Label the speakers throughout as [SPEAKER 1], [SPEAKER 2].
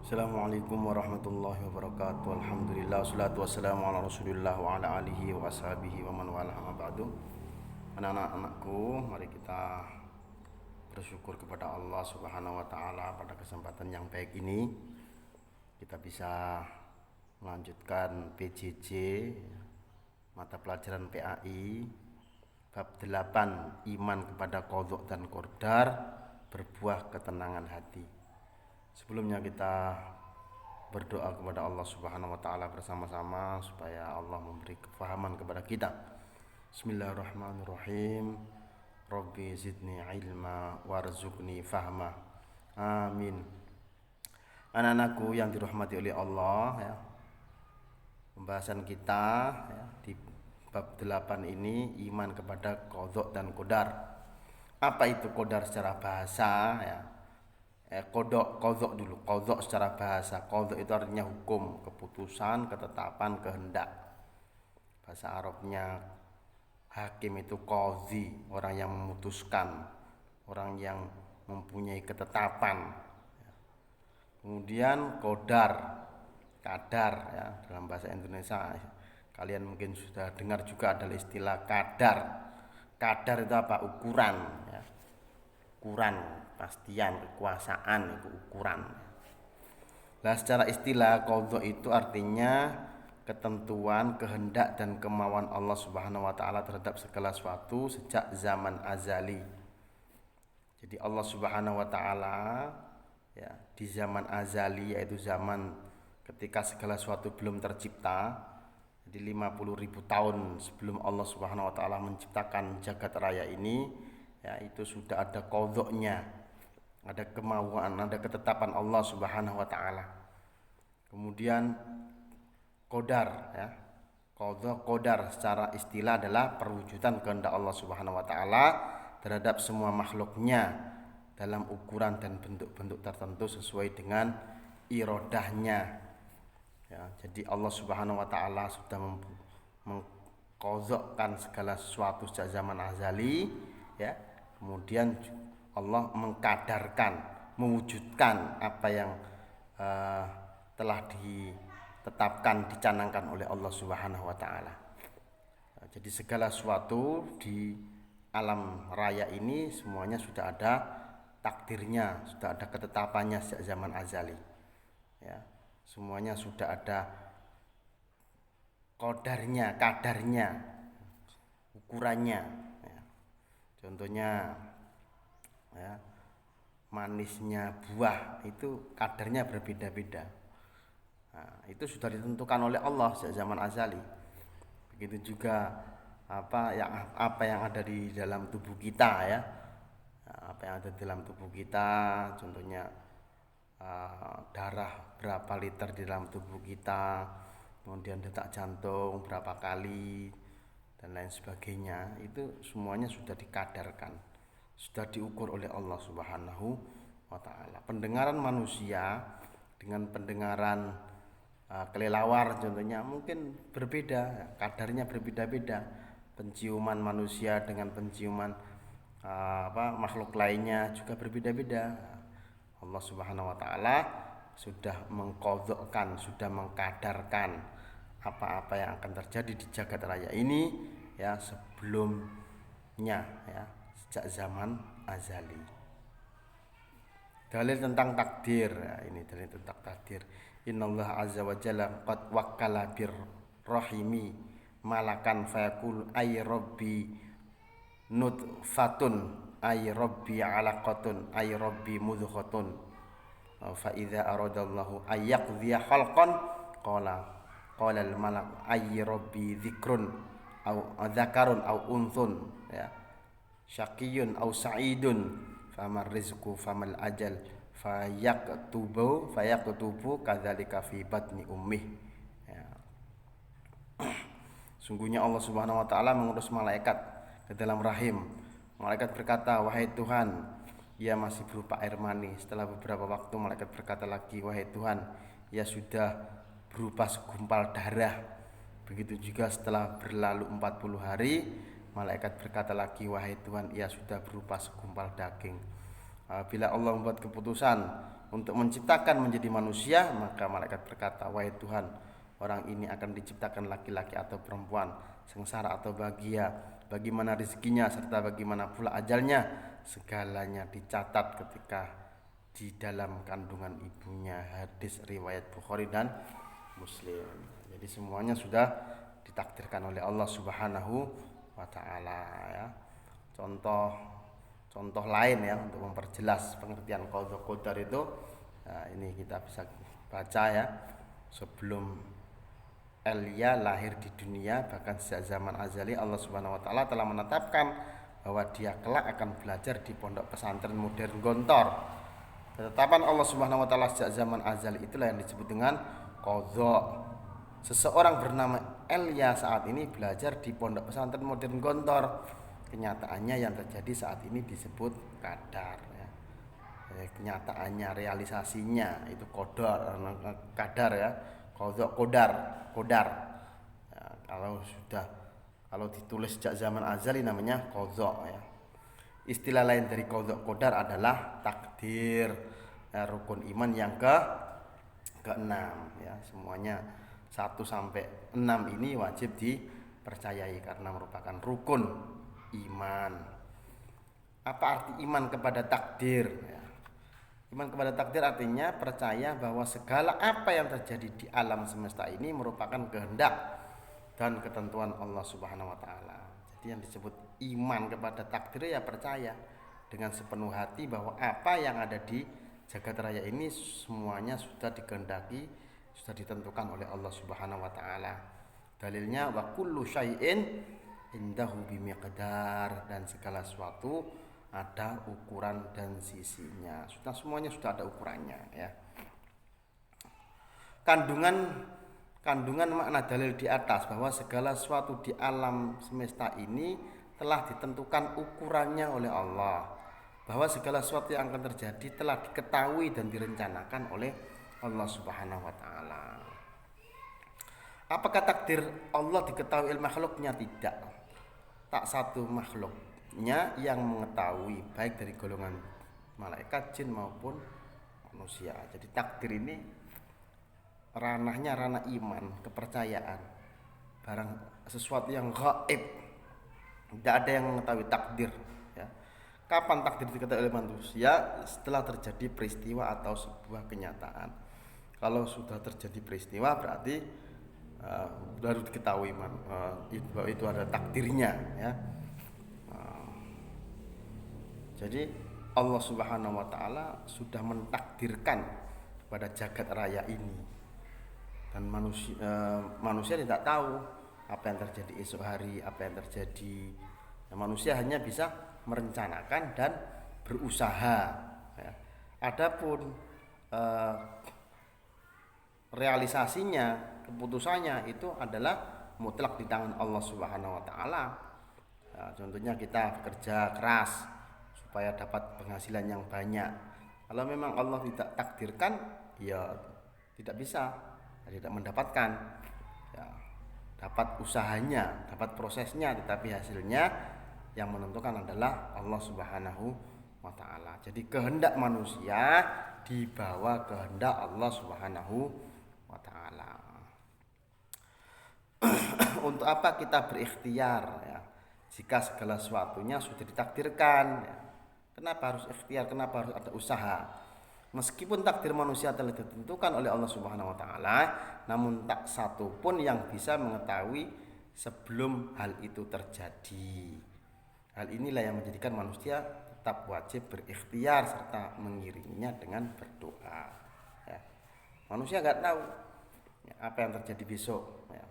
[SPEAKER 1] Assalamualaikum warahmatullahi wabarakatuh. Alhamdulillah wassalatu wassalamu ala Rasulillah wa ala alihi wa ashabihi wa man wala amma ba'du. Anak-anakku, mari kita bersyukur kepada Allah Subhanahu wa taala pada kesempatan yang baik ini kita bisa melanjutkan PJJ mata pelajaran PAI bab 8 iman kepada qadha dan qadar berbuah ketenangan hati. Sebelumnya kita berdoa kepada Allah Subhanahu wa taala bersama-sama supaya Allah memberi kefahaman kepada kita. Bismillahirrahmanirrahim. Rabbi zidni ilma warzuqni fahma. Amin. Anak-anakku yang dirahmati oleh Allah ya. Pembahasan kita ya, di bab 8 ini iman kepada qadha dan qadar. Apa itu qadar secara bahasa ya? Qadha dulu. Qadha secara bahasa. Qadha itu artinya hukum, keputusan, ketetapan, kehendak. Bahasa Arabnya hakim itu qadhi, orang yang memutuskan, orang yang mempunyai ketetapan. Kemudian qadar, kadar ya, dalam bahasa Indonesia. Kalian mungkin sudah dengar juga adalah istilah kadar. Kadar itu apa? Ukuran ya. Ukuran, pastian, kekuasaan itu ukuran. Nah, secara istilah qadha itu artinya ketentuan, kehendak dan kemauan Allah Subhanahu wa taala terhadap segala sesuatu sejak zaman azali. Jadi Allah Subhanahu wa taala ya, di zaman azali yaitu zaman ketika segala sesuatu belum tercipta. Jadi 50.000 tahun sebelum Allah Subhanahu wa taala menciptakan jagat raya ini ya, itu sudah ada qadha-nya, ada kemauan, ada ketetapan Allah Subhanahu wa taala. Kemudian qadar ya. Qadar secara istilah adalah perwujudan kehendak Allah Subhanahu wa taala terhadap semua makhluknya dalam ukuran dan bentuk-bentuk tertentu sesuai dengan iradahnya. Ya, jadi Allah Subhanahu wa taala sudah mengqadhakan segala sesuatu sejak zaman azali ya. Kemudian Allah mengkadarkan, mewujudkan apa yang telah ditetapkan, dicanangkan oleh Allah Subhanahu wa taala. Jadi segala sesuatu di alam raya ini semuanya sudah ada takdirnya, sudah ada ketetapannya sejak zaman azali. Ya, semuanya sudah ada qadarnya, kadarnya, ukurannya. Ya. Contohnya ya, manisnya buah itu kadarnya berbeda-beda. Nah, itu sudah ditentukan oleh Allah sejak zaman azali. Begitu juga apa yang ada di dalam tubuh kita ya. Apa yang ada di dalam tubuh kita, contohnya darah berapa liter di dalam tubuh kita, kemudian detak jantung berapa kali dan lain sebagainya, itu semuanya sudah dikadarkan, sudah diukur oleh Allah Subhanahu wa taala. Pendengaran manusia dengan pendengaran kelelawar contohnya mungkin berbeda, kadarnya berbeda-beda. Penciuman manusia dengan penciuman makhluk lainnya juga berbeda-beda. Allah Subhanahu wa taala sudah mengqadhakan, sudah mengkadarkan apa-apa yang akan terjadi di jagat raya ini ya sebelumnya ya, sejak zaman azali. Dalil tentang takdir ya, ini dalil tentang takdir. Innallaha azza wa jalla qad wakkala bir rahimi malakan fayaqul ay rabbi nutfatun ay rabbi alaqatun ay rabbi mudghatun fa idza aradallahu ay yaqdhiya khalqan qala al malak ay rabbi dzikrun au dzakarun au unthun ya syaqiyun au sa'idun famar rizqu famal ajal fayaktubu kadzalika fi batni ummih ya. Sungguhnya Allah Subhanahu wa taala mengutus malaikat ke dalam rahim. Malaikat berkata, wahai Tuhan, ia masih berupa air mani. Setelah beberapa waktu malaikat berkata lagi, wahai Tuhan, ia sudah berupa segumpal darah. Begitu juga setelah berlalu 40 hari, malaikat berkata lagi, wahai Tuhan, ia sudah berupa segumpal daging. Bila Allah membuat keputusan untuk menciptakan menjadi manusia, maka malaikat berkata, wahai Tuhan, orang ini akan diciptakan laki-laki atau perempuan, sengsara atau bahagia, bagaimana rezekinya, serta bagaimana pula ajalnya, segalanya dicatat ketika di dalam kandungan ibunya. Hadis riwayat Bukhari dan Muslim. Jadi semuanya sudah ditakdirkan oleh Allah Subhanahu wa taala ya. Contoh lain ya untuk memperjelas pengertian qadha qadar itu. Nah, ini kita bisa baca ya. Sebelum Elia lahir di dunia, bahkan sejak zaman azali Allah Subhanahu wa taala telah menetapkan bahwa dia kelak akan belajar di pondok pesantren modern Gontor. Ketetapan Allah Subhanahu wa taala sejak zaman azali itulah yang disebut dengan qadha. Seseorang bernama Elia saat ini belajar di pondok pesantren modern Gontor. Kenyataannya yang terjadi saat ini disebut qadar ya. Kenyataannya, realisasinya itu qadar ya. Qadar ya, kalau ditulis sejak zaman azali namanya qadha ya. Istilah lain dari qadar adalah takdir ya, rukun iman yang ke-6 ya. Semuanya 1 sampai 6 ini wajib dipercayai karena merupakan rukun iman. Apa arti iman kepada takdir ya? Iman kepada takdir artinya percaya bahwa segala apa yang terjadi di alam semesta ini merupakan kehendak dan ketentuan Allah Subhanahu wa taala. Jadi yang disebut iman kepada takdir ya percaya dengan sepenuh hati bahwa apa yang ada di jagat raya ini semuanya sudah dikehendaki, sudah ditentukan oleh Allah Subhanahu wa taala. Dalilnya wa kullu syai'in indahu bimiqdar, dan segala sesuatu ada ukuran dan sisinya. Sudah semuanya sudah ada ukurannya ya. Kandungan makna dalil di atas bahwa segala sesuatu di alam semesta ini telah ditentukan ukurannya oleh Allah, bahwa segala sesuatu yang akan terjadi telah diketahui dan direncanakan oleh Allah Subhanahu wa taala. Apakah takdir Allah diketahui oleh makhluknya? Tidak. Tak satu makhluknya yang mengetahui, baik dari golongan malaikat, jin maupun manusia. Jadi takdir ini ranahnya ranah iman, kepercayaan, barang sesuatu yang gaib. Tidak ada yang mengetahui takdir ya. Kapan takdir diketahui oleh manusia? Setelah terjadi peristiwa atau sebuah kenyataan. Kalau sudah terjadi peristiwa berarti baru diketahui itu ada takdirnya ya. Jadi Allah Subhanahu wa taala sudah mentakdirkan pada jagat raya ini, dan manusia tidak tahu apa yang terjadi esok hari, apa yang terjadi. Manusia hanya bisa merencanakan dan berusaha ya. Adapun realisasinya, keputusannya itu adalah mutlak di tangan Allah Subhanahu wa taala. Ya, contohnya kita bekerja keras supaya dapat penghasilan yang banyak. Kalau memang Allah tidak takdirkan, ya tidak bisa, tidak mendapatkan. Ya, dapat usahanya, dapat prosesnya, tetapi hasilnya yang menentukan adalah Allah Subhanahu wa taala. Jadi kehendak manusia di bawah kehendak Allah Subhanahu wa taala. Untuk apa kita berikhtiar ya, jika segala sesuatunya sudah ditakdirkan ya. Kenapa harus ikhtiar? Kenapa harus ada usaha? Meskipun takdir manusia telah ditentukan oleh Allah Subhanahu wa taala, namun tak satu pun yang bisa mengetahui sebelum hal itu terjadi. Hal inilah yang menjadikan manusia tetap wajib berikhtiar serta mengiringinya dengan berdoa ya. Manusia nggak tahu ya, apa yang terjadi besok ya.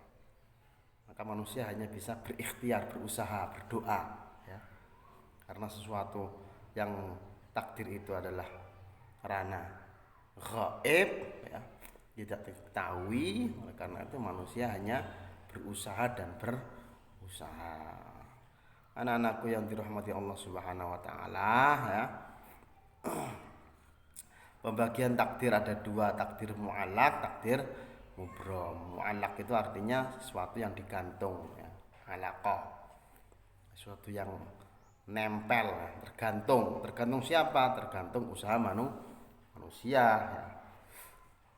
[SPEAKER 1] Maka manusia hanya bisa berikhtiar, berusaha, berdoa ya. Karena sesuatu yang takdir itu adalah ranah gaib ya, tidak diketahui. Oleh karena itu manusia hanya berusaha dan berusaha. Anak-anakku yang dirahmati Allah Subhanahu wa taala ya. Pembagian takdir ada dua, takdir mu'allaq, takdir mubrom. Mu'allaq itu artinya sesuatu yang digantung ya. Alaqah, sesuatu yang nempel, tergantung. Tergantung siapa? Tergantung usaha manusia. manusia ya.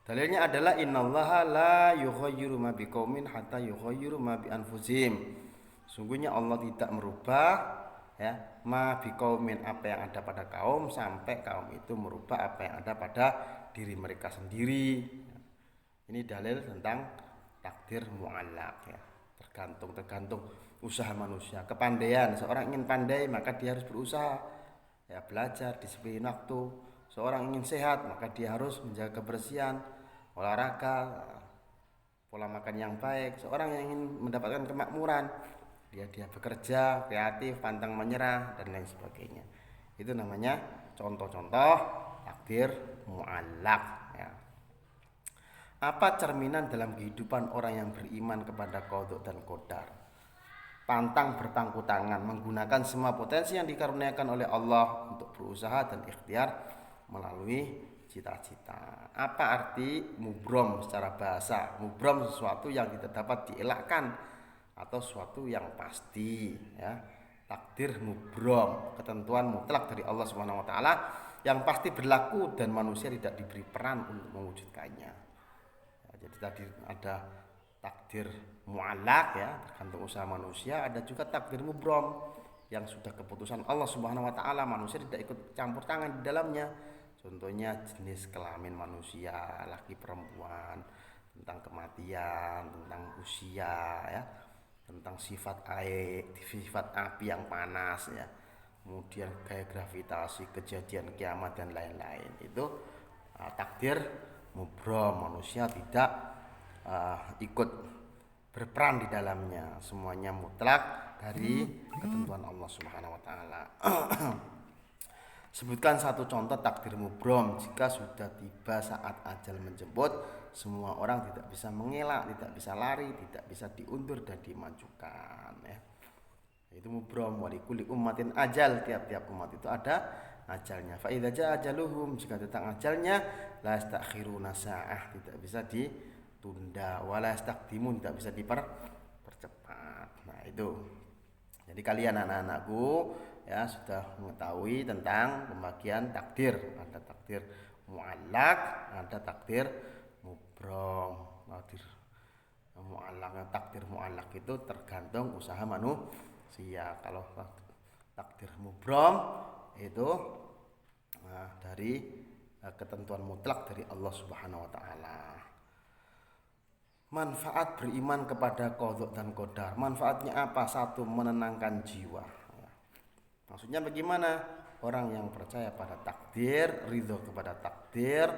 [SPEAKER 1] Dalilnya adalah innallaha la yughayyiru ma biqaumin hatta yughayyiru ma bi anfusihim. Sungguhnya Allah tidak merubah ya ma biqaumin, apa yang ada pada kaum, sampai kaum itu merubah apa yang ada pada diri mereka sendiri. Ini dalil tentang takdir muallaq ya. Tergantung usaha manusia, kepandaian. Seorang ingin pandai maka dia harus berusaha ya, belajar disiplin waktu. Seorang ingin sehat maka dia harus menjaga kebersihan, olahraga, pola makan yang baik. Seorang yang ingin mendapatkan kemakmuran, dia bekerja, kreatif, pantang menyerah dan lain sebagainya. Itu namanya contoh-contoh takdir muallaq ya. Apa cerminan dalam kehidupan orang yang beriman kepada qada dan qadar? Pantang berpangku tangan, menggunakan semua potensi yang dikaruniakan oleh Allah untuk berusaha dan ikhtiar melalui cita-cita. Apa arti mubrom secara bahasa? Mubrom sesuatu yang tidak dapat dielakkan atau sesuatu yang pasti ya. Takdir mubrom, ketentuan mutlak dari Allah Subhanahu wa taala yang pasti berlaku dan manusia tidak diberi peran untuk mewujudkannya. Ya, jadi tadi ada takdir muallaq ya, tergantung usaha manusia. Ada juga takdir mubrom yang sudah keputusan Allah Subhanahu wa taala, manusia tidak ikut campur tangan di dalamnya. Contohnya jenis kelamin manusia, laki perempuan, tentang kematian, tentang usia ya, tentang sifat air, sifat api yang panas ya, kemudian gaya gravitasi, kejadian kiamat dan lain-lain. Itu takdir mubrom, manusia tidak ikut berperan di dalamnya, semuanya mutlak dari ketentuan Allah Subhanahu wa taala. Sebutkan satu contoh takdir mubrom. Jika sudah tiba saat ajal menjemput, semua orang tidak bisa mengelak, tidak bisa lari, tidak bisa diundur dan dimajukan ya. Itu mubrom. Walikulli ummatin ajal, tiap-tiap umat itu ada ajalnya. Fa idza jaa ajaluhum, jika datang ajalnya, la yastakhiruna sa'ah, tidak bisa ditunda, wala yastaqdimun, tidak bisa dipercepat. Nah, itu. Jadi kalian anak-anakku ya sudah mengetahui tentang pembagian takdir. Ada takdir muallaq, ada takdir mubrom. Takdir muallaq itu tergantung usaha manusia. Kalau takdir mubrom itu dari ketentuan mutlak dari Allah Subhanahu wa taala. Manfaat beriman kepada qada dan qadar. Manfaatnya apa? Satu, menenangkan jiwa. Maksudnya bagaimana? Orang yang percaya pada takdir, ridho kepada takdir,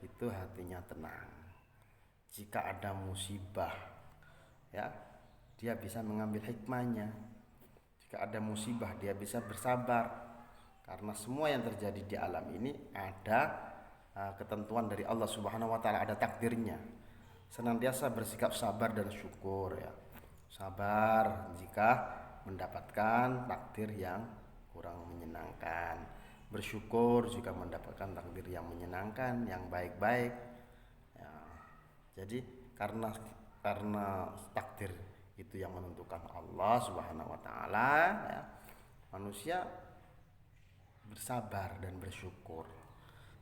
[SPEAKER 1] itu hatinya tenang. Jika ada musibah, ya, dia bisa mengambil hikmahnya. Jika ada musibah, dia bisa bersabar. Karena semua yang terjadi di alam ini ada ketentuan dari Allah Subhanahu wa taala, ada takdirnya. Senantiasa bersikap sabar dan syukur ya. Sabar jika mendapatkan takdir yang kurang menyenangkan, bersyukur jika mendapatkan takdir yang menyenangkan, yang baik-baik ya. Jadi karena takdir itu yang menentukan Allah Subhanahu wa taala ya, manusia bersabar dan bersyukur.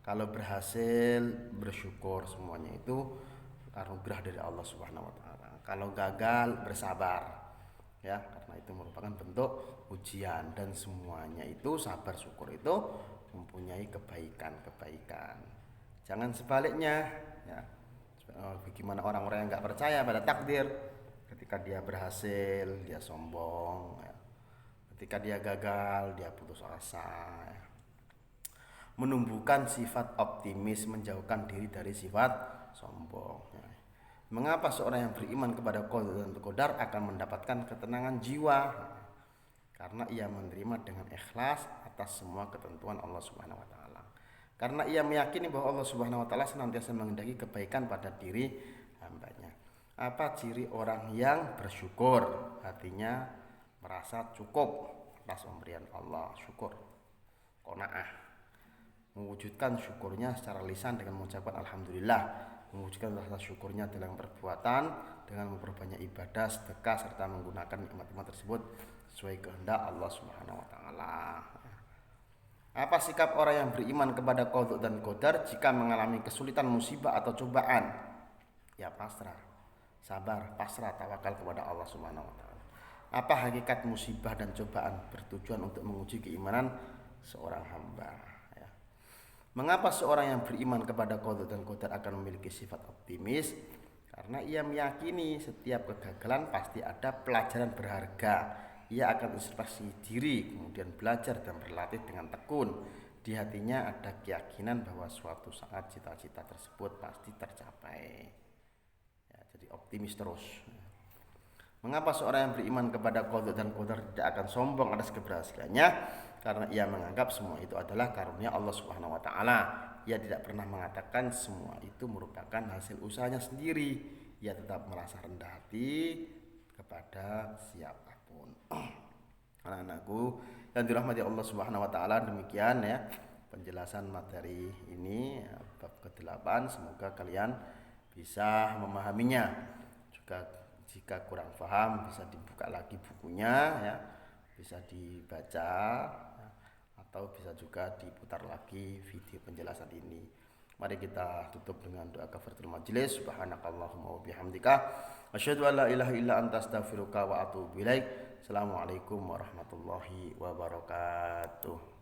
[SPEAKER 1] Kalau berhasil bersyukur, semuanya itu anugerah dari Allah Subhanahu wa taala. Kalau gagal bersabar ya, karena itu merupakan bentuk ujian, dan semuanya itu sabar syukur itu mempunyai kebaikan. Jangan sebaliknya ya. Bagaimana orang-orang yang enggak percaya pada takdir, ketika dia berhasil dia sombong ya. Ketika dia gagal dia putus asa ya. Menumbuhkan sifat optimis, menjauhkan diri dari sifat sombong. Mengapa seorang yang beriman kepada qada dan qadar akan mendapatkan ketenangan jiwa? Karena ia menerima dengan ikhlas atas semua ketentuan Allah Subhanahu wa taala. Karena ia meyakini bahwa Allah Subhanahu wa taala senantiasa menghendaki kebaikan pada diri hambanya. Apa ciri orang yang bersyukur? Hatinya merasa cukup atas pemberian Allah, syukur, qanaah. Mewujudkan syukurnya secara lisan dengan mengucapkan alhamdulillah, mewujudkan rasa syukurnya dalam perbuatan dengan memperbanyak ibadah, sedekah, serta menggunakan nikmat-nikmat tersebut sesuai kehendak Allah Subhanahu wa taala. Apa sikap orang yang beriman kepada qada dan qadar jika mengalami kesulitan, musibah atau cobaan? Ya pasrah, sabar, pasrah, tawakal kepada Allah Subhanahu wa taala. Apa hakikat musibah dan cobaan? Bertujuan untuk menguji keimanan seorang hamba, ya. Mengapa seorang yang beriman kepada qada dan qadar akan memiliki sifat optimis? Karena ia meyakini setiap kegagalan pasti ada pelajaran berharga. Ia akan introspeksi diri, kemudian belajar dan berlatih dengan tekun. Di hatinya ada keyakinan bahwa suatu saat cita-cita tersebut pasti tercapai. Ya, jadi optimis terus. Mengapa seorang yang beriman kepada qada dan qadar tidak akan sombong atas keberhasilannya? Karena ia menganggap semua itu adalah karunia Allah Subhanahu wa taala. Ia tidak pernah mengatakan semua itu merupakan hasil usahanya sendiri. Ia tetap merasa rendah hati kepada siapapun. Anak-anakku yang dirahmati Allah Subhanahu wa taala, demikian ya penjelasan materi ini bab ke-8. Semoga kalian bisa memahaminya. Juga jika kurang paham bisa dibuka lagi bukunya ya, bisa dibaca ya, atau bisa juga diputar lagi video penjelasan ini. Mari kita tutup dengan doa kafaratul majelis. Subhanakallahumma wa bihamdika asyhadu an la ilaha illa anta astaghfiruka wa atubu ilaik. Assalamualaikum warahmatullahi wabarakatuh.